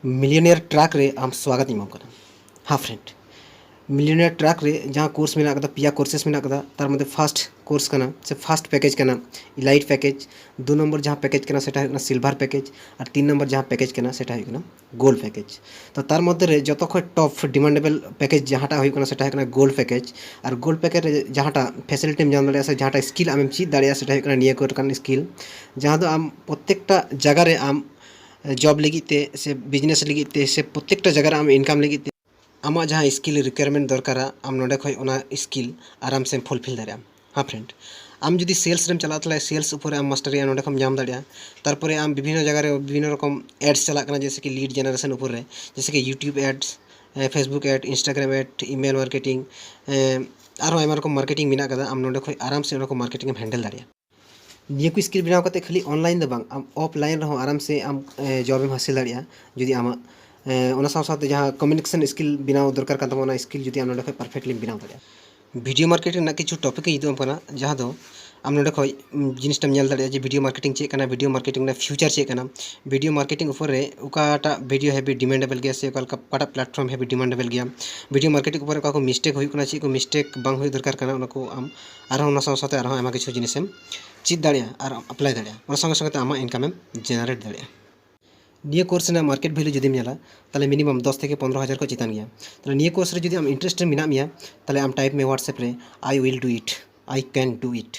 Millionaire track रे आम स्वागत इमाम कना। हाँ फ्रेंड, मिलियनियर ट्रैक रे जहाँ कोर्स में पिया कोर्सेस में तार मध्य फास्ट कोर्स कना से फास्ट पैकेज कना इलाइट पैकेज। 2 नंबर जहाँ पैकेज कना सेटा हुई सिल्वर पैकेज और 3 नंबर जहाँ पैकेज कना सेटा हुई गोल्ड पैकेज। तो तार मध्य रे जो खो टॉप डिमांडेबल पैकेज जहाँटा हुई कना सेटा हुई गोल्ड पैकेज। और गोल्ड पैकेज रे जहाँटा फैसिलिटी में जाम से जहाँटा स्किल आम चीज दाड़ा सेटा हुई निया को स्किल जहाँ दो आम प्रत्येकटा जगह रे आम जॉब लगिते से बिजनेस लगिते से प्रत्येकटा जगह आम इनकाम लगिते आमा जहाँ स्किल रिक्वायरमेंट दरकारा आम नोडे खय ओना स्किल आराम से फुलफिल दाड़ा। हाँ फ्रेंड, आम जुदी सेल्स रेम चला तले सेल्स ऊपर आम मास्टर नोडे खम जाम दाड़ा। तारपरे आम विभिन्न जगह रे विभिन्न रकम एड्स चला कना जैसे कि लीड जनरेशन ऊपर रे जैसे कि YouTube ads, Facebook ad, Instagram ad, email marketing और आयमा रकम मार्केटिंग मिना कदा आम नोडे खय आराम से ओना को मार्केटिंग हैंडल दाड़ा। निया को स्किल बनाव करते खाली ऑनलाइन दो बांग आम ऑफलाइन रहो आराम से आम जॉब में हासिल दाड़ा जुदी आम जहाँ कम्युनिकेशन स्किल बनाव दरकार कान तमा स्किल जुदी आम नोडे खय परफेक्टली बनाव दाड़ा। वीडियो मार्केटिंग ना किछु टॉपिक इदम कना जहाँ दो आम नोडे खय जिनिसटा नेल दाड़ा जे वीडियो मार्केटिंग चेक कना, वीडियो मार्केटिंग ना फ्यूचर चेक कना, वीडियो मार्केटिंग ऊपर रे उकाटा वीडियो हेबी डिमांडेबल गया से उकाटा प्लेटफॉर्म हेबी डिमांडेबल गया। वीडियो मार्केटिंग ऊपर का मिस्टेक हुई कना चेक को मिस्टेक बांग हुई दरकार कना उनको आम आरो ओना साथे आरो आमा किछु जिनिसम चीज दाड़ा और अप्लाई दाड़ा और संगे संगे आमा इनकाम जेनारेट दाड़ा। निया कोर्स ना मार्केट वैल्यू जुदी नेला ताले मिनिमम 10 থেকে 15,000 को चितान गया। तो निया कोर्स रे जुदी आम इंटरेस्ट मेना मिया ताले आम टाइप में व्हाट्सएप रे I will do it, I can do it.